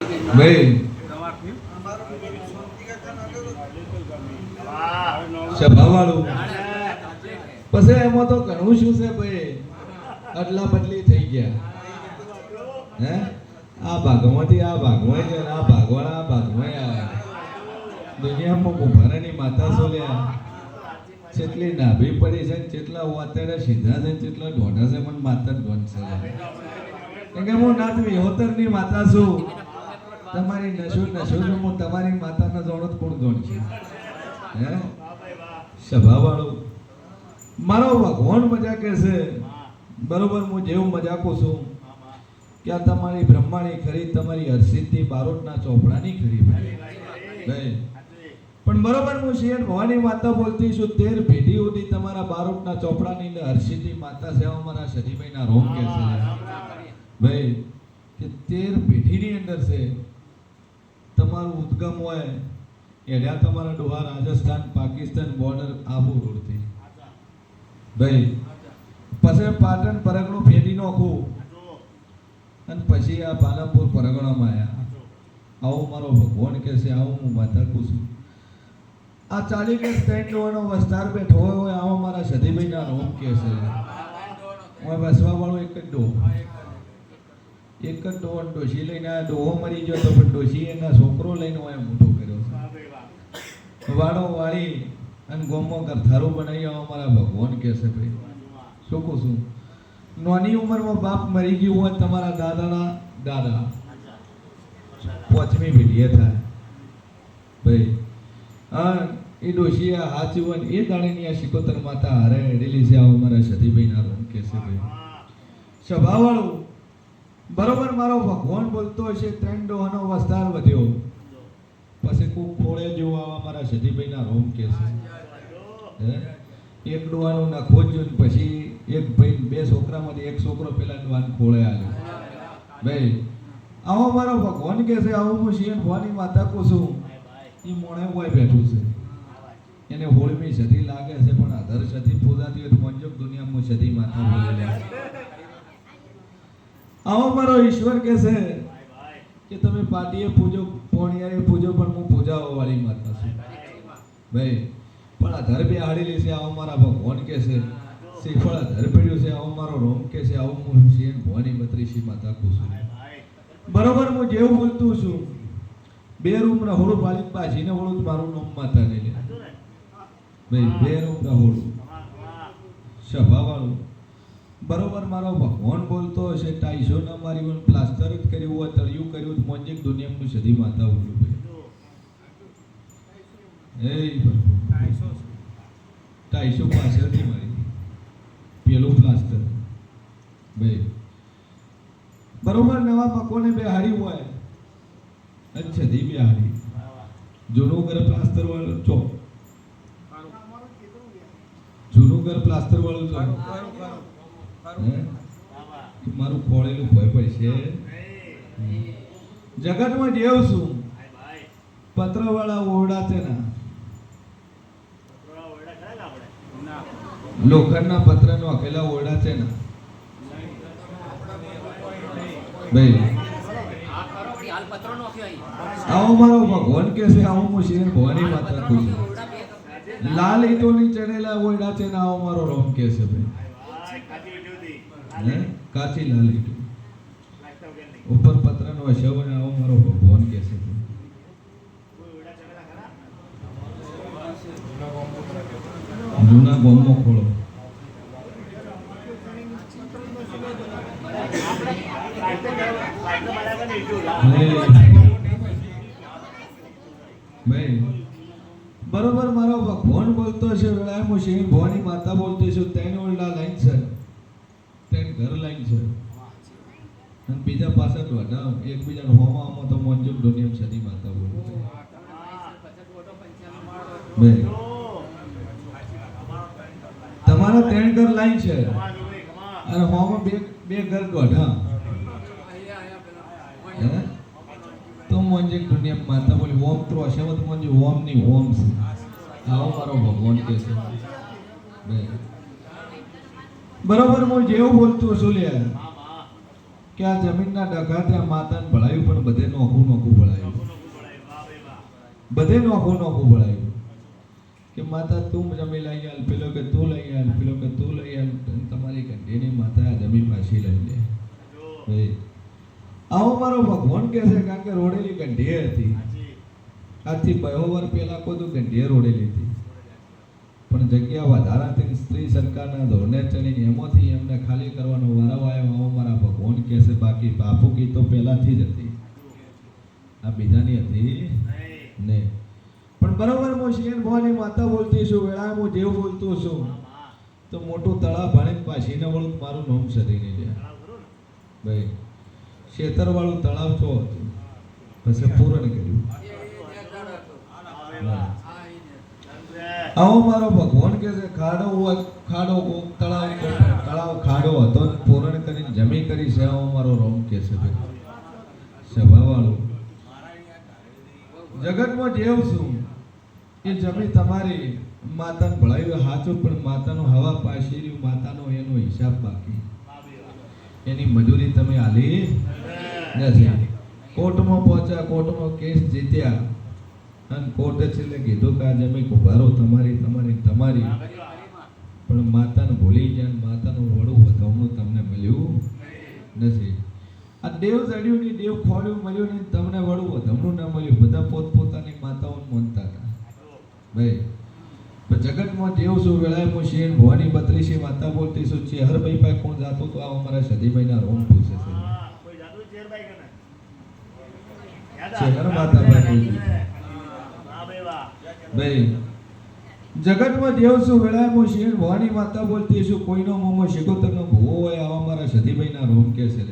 ભાઈ સભાવાળું પછી એમાં તો ઘણું શું છે ભાઈ, અદલા બદલી થઈ ગયા. હે આ ભાગમાંથી આ ભાગમાં છે, આ ભાગવાળા આ ભાગમાં આવ્યા. દુનિયામાં કુંભારાની માતા સોલ્યા જેટલી નાભી પડી છે, જેટલા વાતેડા સીધા છે, જેટલા ઢોઢા છે, પણ માતા જ ઢોંઢ છે. કેમ કે હું નાથ વિહોતરની માતા છું. તમારી નશો છું, હું તમારી માતાના જોડો જ કોણ જોડ છે. હે સભાવાળું મારો ભગવાન મજાકે છે, બરોબર. હું જેવું મજાકું છું કે આ તમારી બ્રહ્માણી ખરી, તમારી હરસિદ્ધિ બારોટના ચોપડાની ખરી ભાઈ. પણ બરોબર હું શિયર ભવાની માતા બોલતી છું. 13 પેઢી સુધી તમારા બારોટના ચોપડાની હરસિદ્ધિ માતા છે. અમારા સજીભાઈના રોમ કે છે ભાઈ કે 13 પેઢીની અંદર છે. તમારું ઉદ્ગમ હોય એડા તમારા ડોહા રાજસ્થાન પાકિસ્તાન બોર્ડર આબુ રોડથી ભાઈ. પછી પાટણ પરગણું ફેરી નાખું અને પછી આ પાલનપુર પરગણામાં આવ્યા. આવું મારો ભગવાન કે છે, આવું હું માતા કહું છું. આ 40 કે 3 ડોવાનો વસ્તાર બેઠો હોય આવો મારા સદીભાઈના રોમ કે છે. હું વસવા વાળો એક જ ડો, એક જ ડોહો ડોશી લઈને આ ડોહો મરી ગયો તો પણ ડોશી એના છોકરો લઈને હોય મોટો કર્યો છે. વાડો વાળી અને ગોમમાં કરથારું બનાવી આવો મારા ભગવાન કે છે ભાઈ. શું કહું છું, નાની ઉંમરમાં બાપ મરી ગયું હોય તમારા દાદાના દાદા 5મી પેઢીએ થાય ભાઈ. હા એ ડોશી હાચી હોય એ દાડેની આ શિકોતર માતા હારે હેડેલી છે. આવો મારા સતીભાઈના રોમ કે છે ભાઈ. સભાવાળું બરોબર મારો ભગવાન બોલતો હશે. 3 ડોહાનો વસ્તાર વધ્યો પછી કોઈ ખોળે જેવો આવા મારા સતીભાઈના રોમ કે છે. એક ડોહાનું નખો જ પછી એક ભાઈ 2 છોકરામાંથી એક છોકરો પેલા ડોહાને ખોળે આવ્યો ભાઈ. આવો મારો ભગવાન કે છે. આવું હું શિયન ભવાની માતા કહું છું. એ મોણે હોય બેઠું છે, એને હોળમી સદી લાગે છે, પણ આધર સદી પૂજાતી હોય તો મંજોક દુનિયામાં સદી માતા બોલે. આવો મારો ઈશ્વર કે છે કે તમે પાટીએ પૂજો, પોણિયારે પૂજો, પણ હું પૂજાવા વાળી માતા છું ભાઈ. પણ આધર બે હાડેલી છે. આવો મારા ભગવાન કે છે. શ્રીફળ આધર પડ્યું છે. આવો મારો રોમ કે છે. આવું હું શિયન ભવાની બત્રીસી માતા કહું છું. બરોબર હું જેવું બોલતું છું. 2 રૂમ રહોડું પાલિક પાછીને હોળું મારું નામ માતા ને લે ભાઈ. 2 રૂમ રહોડું સભાવાળું બરોબર મારો ભગવાન બોલતો હશે. 250 ના મારી પણ પ્લાસ્ટર જ કર્યું હોય, તળિયું કર્યું તો મોંજેક દુનિયાનું સદી માતા બોલું ભાઈ. એ 250 પાછળથી મારી પેલું પ્લાસ્ટર ભાઈ. બરોબર નવા મકોને બે હારી હોય. અચ્છા ધી બે હારી જૂનું ઘર પ્લાસ્ટર વાળું ચો, જૂનું ઘર પ્લાસ્ટર વાળું ચો. મારું ખોળેલું ભય પડશે. જગતમાં જેવ છું પત્ર વાળા ઓરડા છે ના, લોખંડના પત્ર નો અકેલા ઓરડા છે ના ભાઈ. આવો મારો ભગવાન કે છે. આવું હું શિયન ભવાની માતા કહું છું. લાલ ઈંટોની ચણેલા ઓરડા છે ને આવો મારો રોમ કે છે ભાઈ. કાચી લાલ ઈંટો ઉપર પત્રનો હશે ને આવો મારો ભગવાન કે છે. જૂના ગોમનો ખોળો ભાઈ. બરોબર મારો ભગવાન બોલતો છે. વેળાએ હું શિયન ભવાની માતા બોલતી છું. 3 ઓરડા લાઈન છે, 3 ઘર લાઈન છે અને બીજા પાછળ બધા એકબીજાને હોવામાં તો મોંજુક દુનિયા સદી માતા બોલે ભાઈ. તમારા 3 ઘર લાઈન છે અને હોમાં બે ઘર દોઢા તો મોંજુક દુનિયા માતા બોલે. ઓમ તો અશવત મોંજુ ઓમ ની ઓમ છે. આવો મારો ભગવાન કે છે ભાઈ. બરોબર હું જેવું બોલતું છું લે કે આ જમીનના ડઘા ત્યાં માતાને ભળાયું પણ બધે નોખું નોખું ભળાયું, બધે નોખું નોખું ભળાયું કે માતા તું જમી લઈ આલ, પેલો કે તું લઈ આલ, પેલો કે તું લઈ આલ, તમારી કંઠીની માતા આ જમીન પાછી લઈ લે. ભાઈ આવો મારો ભગવાન કહે છે, કારણ કે રોડેલી કંઠી હતી. આજથી 2 વર્ષ પહેલા કોઈ તો કંઠીએ રોડેલી હતી, પણ જગ્યા વધારાથી સ્ત્રી સરકારના ધોરણે ચડીને એમાંથી એમને ખાલી કરવાનો વારો આવ્યો. આવો મારા ભગવાન કહે છે, બાકી બાપુકી તો પહેલાથી જ હતી, આ બીજાની હતી નહીં. પણ બરોબર હું શિયન ભવાની માતા બોલતી છું, વેળા હું જેવું બોલતો છું તો મોટું તળાવ ભણીને પાછી ન વળું મારું નામ સદીને લે. ભાઈ શેતરવાળું તળાવ છો હતું, પછી પૂરણ કર્યું. આવો મારો ભગવાન કે છે, ખાડો ખાડો તળાવ તળાવ ખાડો હતો ને પૂરણ કરીને જમી કરી છે. આવો મારો રોમ કે છે સભાવાળું, જગતમાં જેવ છું એ જમી તમારી માતાને ભળાયું હાચું, પણ માતાનો હવા પાછી રહ્યું, માતાનો એનો હિસાબ બાકી, એની મજૂરી તમે આલી નથી. કોર્ટમાં પહોંચ્યા, કોર્ટમાં કેસ જીત્યા અને કોર્ટે છેલ્લે કીધું કે આ જમીન ઉભારો તમારી તમારી તમારી, પણ માતાને ભૂલી ગયા, માતાનું વડું વધાવનું તમને મળ્યું નથી. આ દેવ જડ્યું નહીં, દેવ ખોડ્યું મળ્યું નહીં, તમને વડું વધાવનું ના મળ્યું. બધા પોતપોતાની માતાઓને માનતા હતા. ભાઈ જગતમાં દેવ છું, વેળાએ હું શેન ભવાની 32 માતા બોલતી છું. ચેહરભાઈ પાસે કોણ જાતો તો આ અમારા સદીભાઈના રોમ પૂછે છે. ચેહર માતા ભાઈ ભાઈ જગતમાં દેવ છું, વેળાએ હું શેન ભવાની માતા બોલતી છું. કોઈનો મોમો શિકોતરનો ભૂવો હોય આવા મારા સદીભાઈના રોમ કે છે.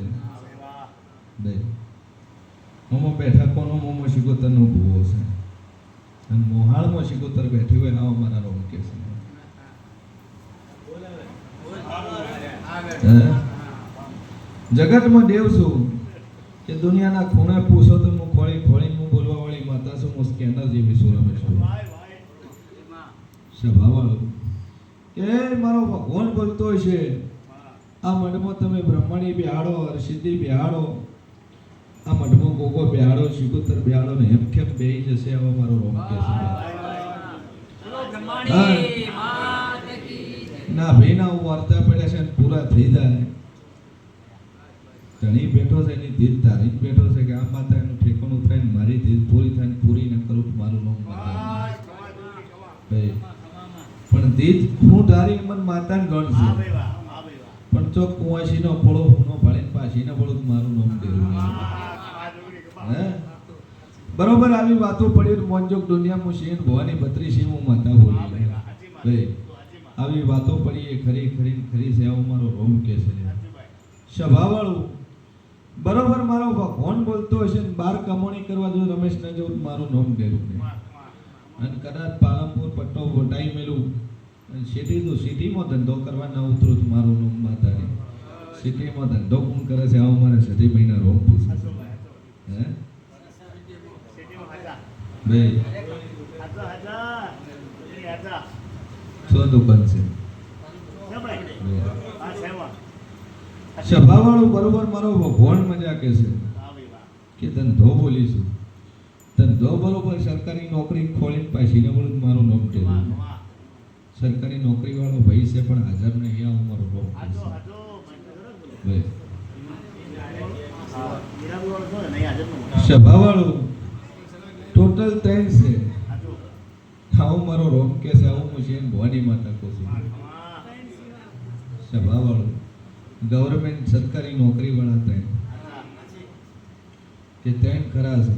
ભાઈ મોમો બેઠા કોનો મોમો શિકોતરનો ભૂવો છે, અને મોહાળમાં શિકોતર બેઠી હોય આવા મારા રોમ કે છે. જગતમાં દેવ છું કે દુનિયાના ખૂણે પૂછો તો હું ખોળી ખોળી હું બોલવા વાળી માતા છું. હું સ્કેનર જેવી છું, રમેશ સભાવાળું કે મારો ભગવાન બોલતો છે. આ મઢમાં તમે બ્રહ્મણી બિહાડો, હરસિદ્ધિ બિહાડો, આ મઢમાં ગોગો બિહાડો, શિકોતર બિહાડો ને એમ કેમ બેહી જશે. આવો મારો રોમ કે છે. ના ભાઈના વાર્તા પડ્યા છે, પૂરા થઈ જાય. ધણી બેઠો છે, એની ધીર ધારી બેઠો છે કે આ માતા એનું ઠેકાણું થાય ને મારી ધીર પૂરી થાય ને પૂરી ન કરું મારું નામ માતા. ભાઈ પણ ધીર હું ધારી મન માતાને ગણ છે, પણ ચોક કુવાસી નો ફળો હુનો ભાળીને પાછી ન પડું મારું નામ દેવું. હે બરોબર આવી વાતો પડી. મોંજોક દુનિયામાં શેન ભવાની 32 હું માતા બોલી. ભાઈ આવી વાતો પડી એ ખરી ખરી ખરી છે. આવું મારો રોમ કે છે સભાવાળું. બરોબર મારો ભગવાન બોલતો હશે ને 12 કમાણી કરવા જો રમેશ ને જવું મારું નામ દેવું નહીં. અને કદાચ પાલનપુર પટ્ટો વટાઈ મેલું સિટી તો સિટીમાં ધંધો કરવા ના ઉતરું તો મારું નામ માતાની. સિટીમાં ધંધો કોણ કરે છે આવું મારે સદીભાઈના રોમ પૂછે છે. હે ભાઈ શું દુકાન છે સભાવાળું. બરોબર મારો ભગવાન મજા કે છે કે ધંધો બોલીશું. ધંધો બરોબર સરકારી નોકરી ખોલીને પાછી ને બોલું મારું નામ દેવું. સરકારી નોકરી વાળો ભાઈ છે પણ હાજર નહીં. અહીંયા હું મારો રોમ સભાવાળું ટોટલ 3 છે. આવું મારો રોમ કે છે. આવું હું છે ભવાની માતા કહું છું. સભાવાળું ગવર્મેન્ટ સરકારી નોકરી વાળા 3 કે 3 ખરા છે.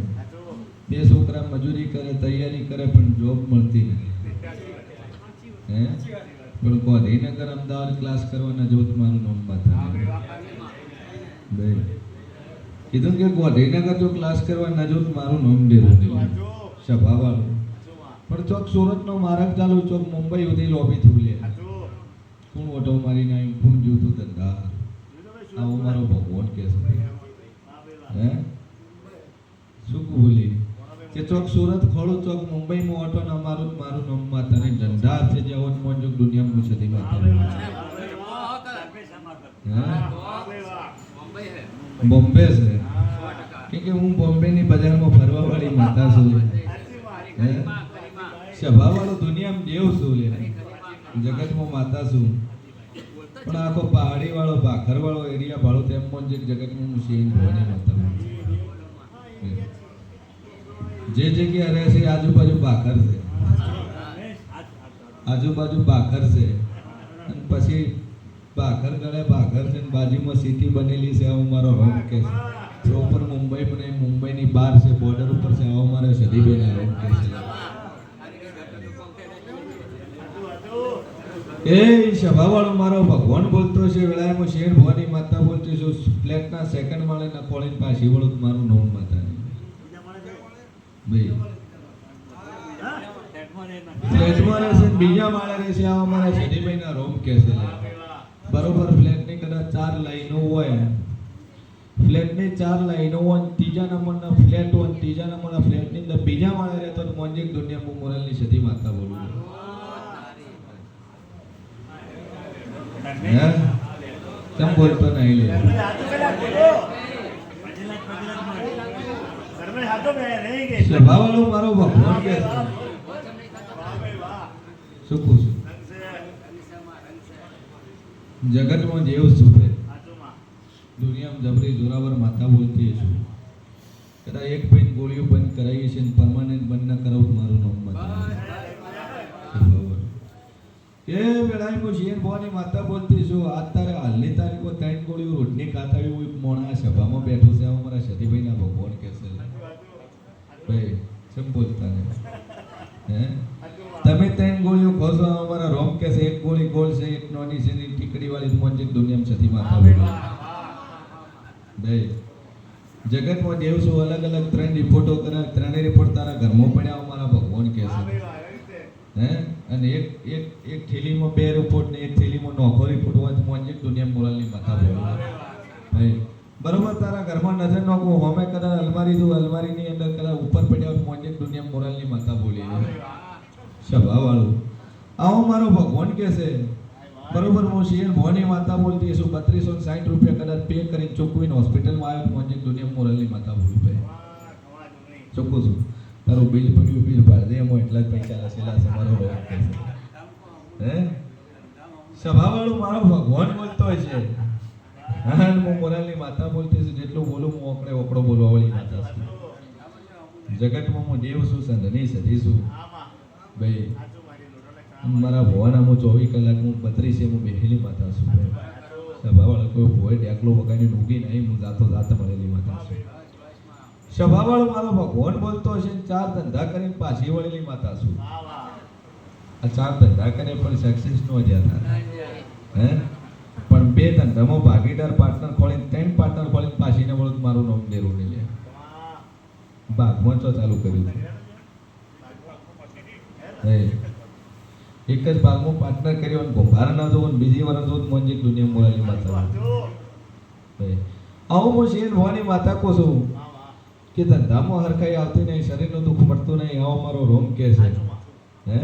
2 છોકરા મજૂરી કરે, તૈયારી કરે પણ જોબ મળતી નથી. હે પણ ગાંધીનગર અમદાવાદ ક્લાસ કરવાના જો મારું નામ માતા. કીધું કે ગાંધીનગર જો ક્લાસ કરવાના જો મારું નામ દેવું નહીં. સભાવાળું પણ ચોક સુરતનો માર્ગ ચાલુ, ચોક મુંબઈ સુધી લોબી થુલે. કોણ ઓટો મારીને આવ્યું, કોણ જોતું ધંધા. આવો મારો ભગવાન કે છે. હે શું બોલી કે ચોક સુરત ખોડું, ચોક મુંબઈમાં ઓટો ના મારું મારું નામ માતા ને ધંધા છે જે ઓન મોંજોક દુનિયામાં સદી માતા. બોમ્બે છે કે હું બોમ્બેની બજારમાં ફરવા વાળી માતા છું હે સભાવાળો દુનિયામાં દેવ છું લે જગતમાં માતા છું પણ આખો પહાડી વાળો ભાખર વાળો એરિયા વાળો તેમ પણ જગતમાં હું શેન ભવાની માતા જે જગ્યા રહે છે આજુબાજુ ભાખર છે આજુબાજુ ભાખર છે અને પછી ભાખર ગળે ભાખર છે ને બાજુમાં સિટી બનેલી છે આવો મારો રોમ કે છે પ્રોપર મુંબઈ પણ મુંબઈની બહાર છે બોર્ડર ઉપર છે આવો મારો સદીબેના રોમ કે છે એ સભાવાળો મારો ભગવાન બોલતો છે વેળામાં શેર ભવાની માતા બોલતી છું ફ્લેટના સેકન્ડ માળે ના કોળીને પાછી વળું મારું નોમ માતા ભાઈ ફ્લેટમાં રહેશે બીજા માળે રહેશે આવા મારા સદીભાઈના રોમ કે છે બરોબર ફ્લેટની કદાચ 4 લાઈનો હોય ફ્લેટની 4 લાઈનો હોય ત્રીજા નંબરના ફ્લેટ હોય ત્રીજા નંબરના ફ્લેટની અંદર બીજા માળે રહેતો તો મોંજેક દુનિયા મોરલની સદી માતા બોલું હે કેમ બોલતો નહીં લે સ્વભાવવાળો મારો ભગવાન કે શું કહું છું જગતમાં જેવ સુપે દુનિયામાં જબરી જોરાવર માતા બોલતી છું કદાચ એક ભાઈ ગોળીઓ બંધ કરાવી છે ને પરમાનન્ટ બંધ ના કરાવું મારું નામ માતા એ વેળામાં શેર ભવાની માતા બોલતી છું આજ તારે હાલની તારીખો 3 ગોળીઓ રોટની ખાતાવી હોય મોણા સભામાં બેઠો છે આવું મારા સતીભાઈના ભગવાન કે છે ભાઈ કેમ બોલતા ને હે તમે 3 ગોળીઓ ખો છો અમારા રોમ કે છે એક ગોળી ગોળ છે એક નોની છે ની ટીકડી વાળી મોંજે દુનિયામાં સતી માતા બોલે ભાઈ જગતમાં દેવ છું અલગ અલગ 3 રિપોર્ટો કરા 3 રિપોર્ટ તારા ઘરમાં પડ્યા અમારા ભગવાન કે છે હે અને એક થેલીમાં 2 રિપોર્ટ ને એક થેલીમાં નોખો રિપોર્ટ હોય તો મોંજે દુનિયા મોરલની માતા બોલે ભાઈ બરોબર તારા ઘરમાં નજર નોખો હોમે કદાચ અલમારીની અંદર કદાચ ઉપર પડ્યા હોય મોંજે દુનિયા મોરલની માતા બોલી સભાવાળું આવો મારો ભગવાન કે છે બરોબર હું શેર ભવાની માતા બોલતી છું 3260 રૂપિયા કદાચ પે કરીને ચૂકવીને હોસ્પિટલમાં આવ્યો મોંજે દુનિયા મોરલની માતા બોલું ભાઈ ચૂકું છું તારું બિલ પડ્યું બિલ ભર દે એમાં એટલા જ પૈસા હસેલા છે મારો રોગ કે છે હે સભાવાળું મારો ભગવાન બોલતો હોય છે હા હું મોરલની માતા બોલતી છું જેટલું બોલું હું ઓકડો બોલવા વાળી માતા છું જગતમાં હું દેવ છું સંધની સધી છું ભાઈ મારા ભવાના હું 24 કલાક હું 32 હું બેઠેલી માતા છું સભાવાળા કોઈ ભોય ડાકલો વગાડી ઊંઘી નહીં હું જાતો મળેલી માતા છું સભાવાળો મારો ભગવાન બોલતો હશે 4 ધંધા કરીને પાછી વળેલી માતા છું આ 4 ધંધા કરે પણ સક્સેસ નો થયા હે પણ 2 ધંધામાં ભાગીદાર પાર્ટનર ખોલીને 3 પાર્ટનર ખોલીને પાછી ને વળું મારું નામ દેરું નહીં લે ભાગમાં તો ચાલુ કર્યું હે એક જ ભાગમાં પાર્ટનર કર્યો અને ગોભાર ના જોવું બીજી વાર જોવું મોંજે દુનિયા મોરલની માતા હે આવું હું શેર ભવાની માતા કો છું કે ધંધામાં હરખાઈ આવતી નહીં શરીરનું દુઃખ મળતું નહીં આવો મારો રોમ કે છે હે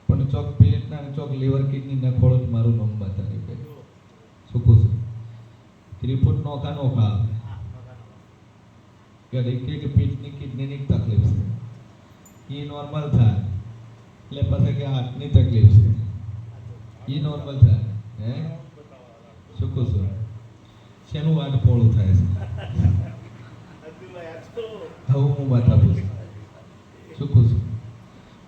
પણ ચોક પેટના ચોક લીવર કિડની ના ખોળો મારું નામ બતાવી ગઈ શું કહું છું રિપોર્ટ નોખા કે પેટની કિડનીની તકલીફ છે એ નોર્મલ થાય એટલે પછી કે હાર્ટની તકલીફ છે એ નોર્મલ થાય હે શું કહું છું શેનું વાટ પોળું થાય છે હવે હું બતાવું શું કહું છું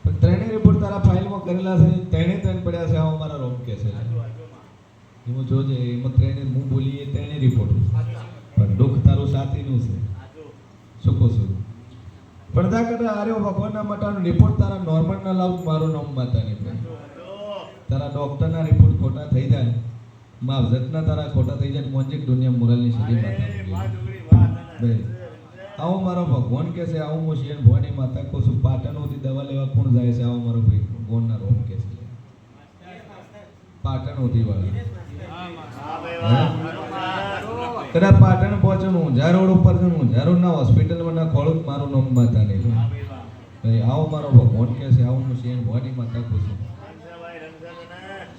પણ 3 રિપોર્ટ તારા ફાઇલમાં કરેલા છે 3 પડ્યા છે આવો મારા રોગ કે છે એમાં જોજે એમાં 3 હું બોલીએ 3 રિપોર્ટ પણ દુઃખ તારું સાથીનું છે શું કહું છું પડદા કરતા આર્યો ભગવાનના મટાનો રિપોર્ટ તારા નોર્મલ ના લાવું મારું નામ માતાની તારા ડોક્ટરના રિપોર્ટ ખોટા થઈ જાય માવજતના તારા ખોટા થઈ જાય મોંજેક દુનિયા મોરલની સદી માતા ભાઈ આવો મારો ભગવાન કે છે આવું હું શેર ભવાની માતા કહું છું પાટણોથી દવા લેવા કોણ જાય છે આવો મારો ભાઈ ગોળના રોગ કે છે પાટણોથી વાળા કદાચ પાટણ પહોંચો ઊંઝા રોડ ઉપર છે ઊંઝા રોડના હોસ્પિટલમાં ના ખોળું મારું નામ માતા નહીં ભાઈ આવો મારો ભગવાન કે છે આવું હું શેર ભવાની માતા કહું છું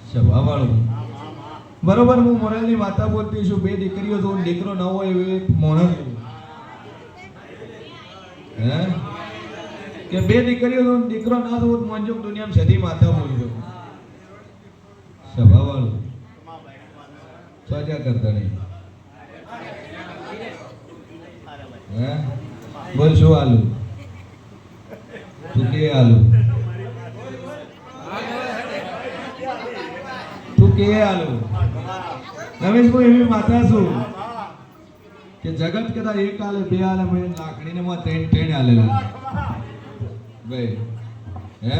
સભાવાળું બરોબર હું મોરલની વાતા બોલતી છું બે દીકરીઓ તો દીકરો ન હોય એવી એક મોણસ છું. હે કે બે દીકરીઓ તો દીકરો ના તો મોંજો દુનિયામાં સધી માતા બોલજો સભા વાળું સ્વાજા કરતા નહીં. હે બોલ શું આલુ તું કે આલુ તું કે આલુ રમેશભાઈ એવી માતા છું કે જગત કદા એક આલે બે આલે મેં લાકડીને માં ત્રણ આલેલા ભાઈ. હે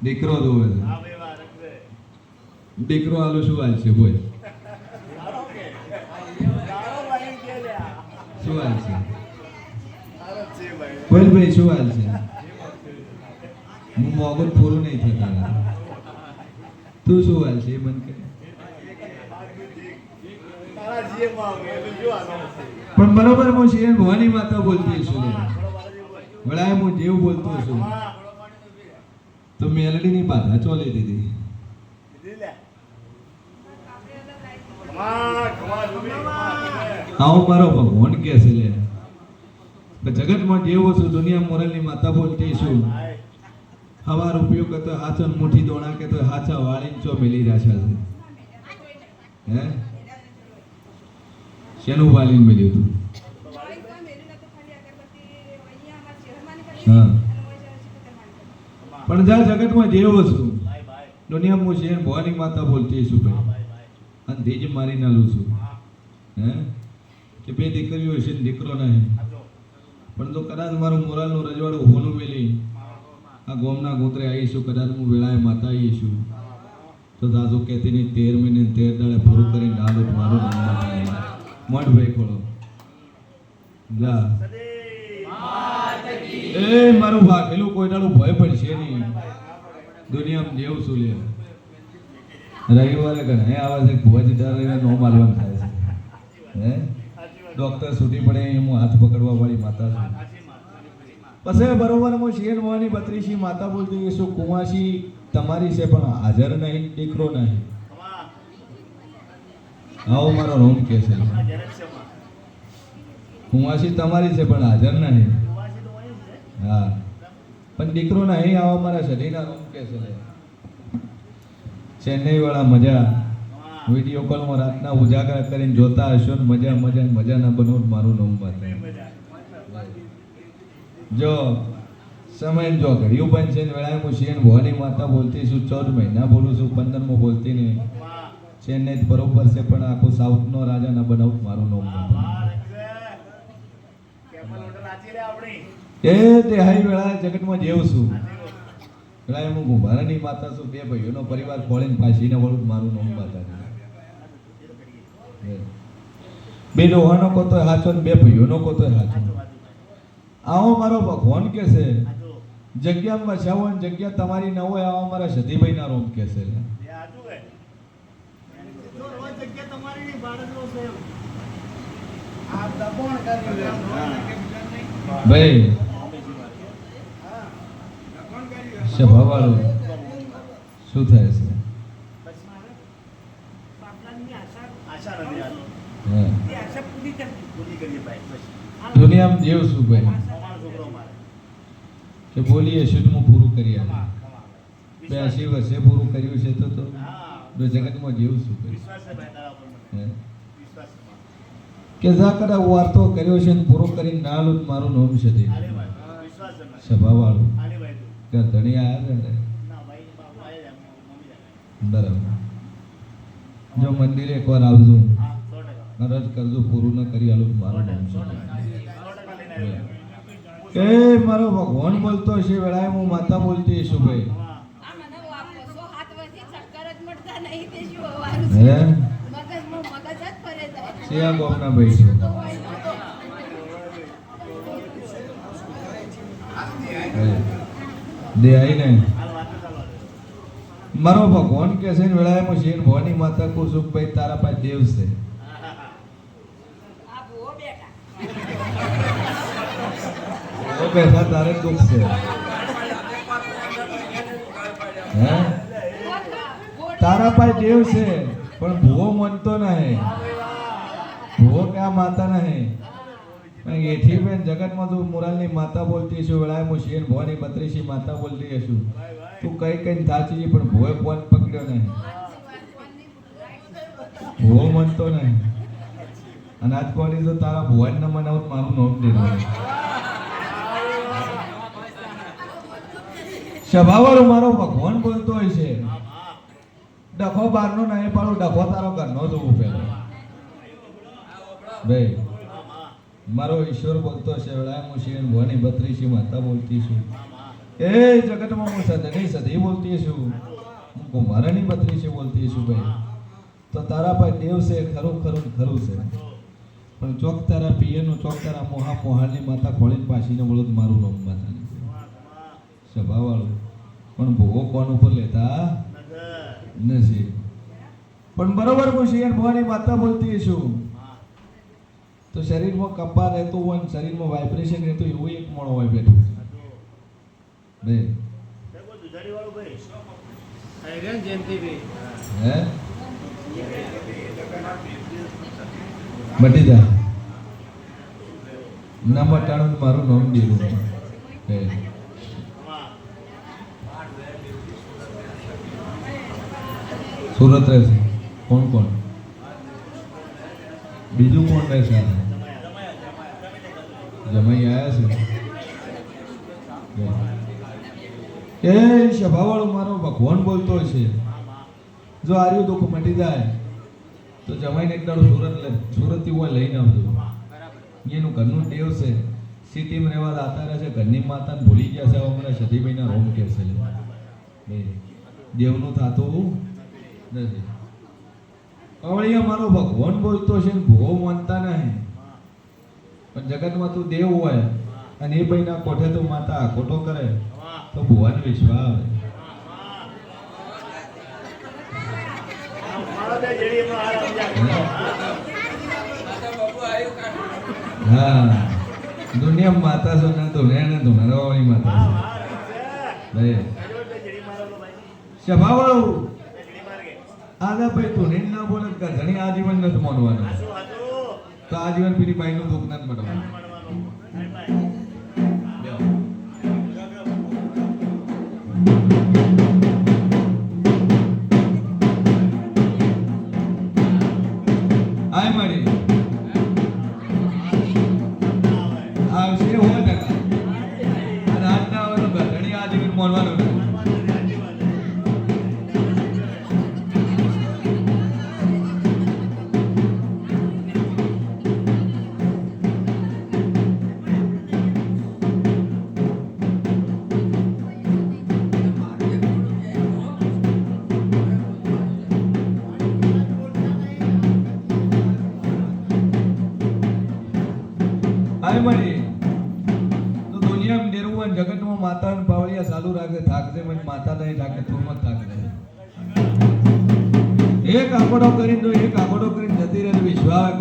દીકરો દોવે દીકરો આલુ શું હાલ છે બોલ શું હાલ છે બોલ ભાઈ શું હાલ છે હું મોગું પૂરું નહીં થતા તું શું હાલ છે મન કે પણ બરોબર હું શિયન ભવાની માતા બોલતી છું વળાય હું જેવું બોલતો છું તો મેલડી ની બાધા ચોલી દીધી. આવો મારો ભગવાન કે છે લે જગતમાં જેવું છું દુનિયા મોરલની માતા બોલતી છું હવાર ઉપયોગ કરતો હાચો મુઠ્ઠી દોણા કે તો હાચા વાળીને ચો મેલી રાખ્યા છે. હે શેનું વાલીને મેલ્યું તું? હા પણ જા જગતમાં જેવું છું દુનિયામાં હું શેર ભવાની માતા બોલતી છું ભાઈ અને ધીજ મારી નાલું છું. હે કે બે દીકરીઓ છે દીકરો નહીં પણ તો કદાચ મારું મોરાલનું રજવાડું હોનું મેલી આ ગોમના ગોત્રે આવીશું કદાચ હું વેળાએ માતા આવીશું તો દાદુ કહેતી નહીં 13 મહિને 13 દાડે પૂરું કરીને ડાલું મારું મઠ ભાઈ ખોળો જા એ મારું ભાગેલું કોઈ દાડું ભય પડશે નહીં દુનિયામાં જેવું શું લે રવિવારે ઘરે આવે છે ભુવાજી દાદા નો માલવાનું થાય છે. હે ડોક્ટર છૂટી પડે હું હાથ પકડવા વાળી માતા છું. પછી બરોબર હું શિયન મોહની બત્રીસી માતા બોલતી શું કુમાસી તમારી છે પણ હાજર નહીં દીકરો નહીં. આવો મારો રોમ કે છે કુમાસી તમારી છે પણ હાજર નહીં. હા પણ દીકરો નહીં આવો મારા શરીરના રોમ કે છે. ચેન્નઈ વાળા મજા વિડીયો કોલમાં રાતના ઉજાગર કરીને જોતા હશો ને મજા મજા મજા ના બનો મારું નામ બતાવે જો સમય જો ઘડિયું બનશે ને વેળાએ હું શિયન ભવાની માતા બોલતી છું 14 મહિના બોલું છું 15મો બોલતી ને ચેન્નઈ બરોબર છે પણ આખું સાઉથનો રાજા ના બનાવું મારું નામ એ દેહાઈ વેળા જગતમાં જેવું છું વેળાએ હું ગુંભારાની માતા છું બે ભાઈઓનો પરિવાર ખોળીને પાછીને વળું મારું નામ બતાવે બે ડોહાનો કોતો હાચો ને બે ભાઈઓનો કોતો હાચો. આવો મારો ભગવાન કે છે જગ્યામાં વસાવો ને જગ્યા તમારી ન હોય આવો મારા સતીભાઈ ના રોમ કે છે ભાઈ સભા વાળું શું થાય છે? દુનિયામાં જેવું શું ભાઈ કે બોલીએ શું હું પૂરું કરી આવું 82 વર્ષે પૂરું કર્યું છે તો જગતમાં જેવું શું કે જા કદા વાર્તો કર્યો છે ને પૂરો કરીને નાલું મારું નામ છે સભા વાળું કે ધણી આવ્યા બરાબર જો મંદિરે એકવાર આવજો અરજ કરજો પૂરું ન કરી આલું મારું નામ છે. એ મારો ભગવાન બોલતો છે વેળાએ હું માતા બોલતી છું ભાઈ. હે સિયા ગોમના ભાઈ છું દે આઈ ને મારો ભગવાન કે છે ને વેળાએ હું શેન ભવાની માતા કો સુખભાઈ તારા પાસે દેવ છે. બેઠા તારે દુઃખ છે. હે તારા પાસે દેવ છે પણ ભૂવો માનતો નહીં. ભૂવો ક્યાં માતા નહીં. એઠી બેન જગતમાં તું મુરાલની માતા બોલતી છું, વેળાએ હું શેર ભવાની બત્રીસી માતા બોલતી હશું. તું કઈ કઈ થાચી પણ ભૂવે ફોન પકડ્યો નહીં. ભૂવો માનતો નહીં. અને આજ કોની તો તારા ભુવન ને મનાવું મારું નામ દેવું. સભાવાળો મારો ભગવાન બોલતો હોય છે. ડખો બારનો નહીં પાડું, ડખો તારો ઘરનો જોવું પેલો. ભાઈ મારો ઈશ્વર બોલતો છે, વેળાએ હું શેર ભવાની બત્રીસી માતા બોલતી છું. એ જગતમાં હું સદની સધી બોલતી છું, હું કુમારની બત્રીસી બોલતી છું. ભાઈ તો તારા પાસે દેવ છે, ખરું ખરું ખરું છે. પણ ચોક તારા પિયરનું, ચોક તારા મોહા મોહાની માતા ખોળીને પાછીને બોલો મારું નામ માતાની સભાવાળું. પણ ભોગો કોણ ઉપર લેતા નથી. પણ બરોબર હું શિયર ભવાની માતા બોલતી છું. તો શરીરમાં કપા રહેતો હોય ને શરીરમાં વાઇબ્રેશન રહેતું એવું એક મોણો હોય બેઠું છે. બે હે મટી જા ના મટાણું મારું નામ દીધું. સુરત રહેશે. કોણ કોણ બીજું કોણ રહેશે? જમાઈ આવ્યા છે. એ સભાવાળો મારો ભગવાન બોલતો છે. જો આર્યું દુઃખ મટી જાય તો જમાઈને એક દાડો સુરતથી હું લઈને આવજો. એનું ઘરનું ટેવ છે, સિટીમાં રહેવા આવતા રહે છે. ઘરની માતાને ભૂલી ગયા છે. હમણાં સતીભાઈના રોમ કે છે દેવનું થતું નથી. અવળિયા મારો ભગવાન બોલતો છે ને ભૂવો માનતા નહીં. પણ જગતમાં તું દેવ હોય અને એ ભાઈના કોઠે તું માતા ખોટો કરે તો ભુવાનો વિશ્વાસ આવે. હા દુનિયા માતા છો ને ધોનારાવાળી માતા છે. સભાવાળું આગા ભાઈ તું ના બોલે ઘણી આજીવન નથી માનવાનું. તો આજીવન પેલી બાઈ નું દુઃખ નથી મળવાનું. આય મળી આવશે 100% અને આજ ના આવે તો ઘણી આજીવન માનવાનું. તો દુનિયામાં ડેરવું જગતમાં માતા પાવડિયા ચાલુ રાખે થાકશે મને માતા નહીં થાકે તું મત થાકશે. એક આંકડો કરીને જતી રહે વિશ્વાસ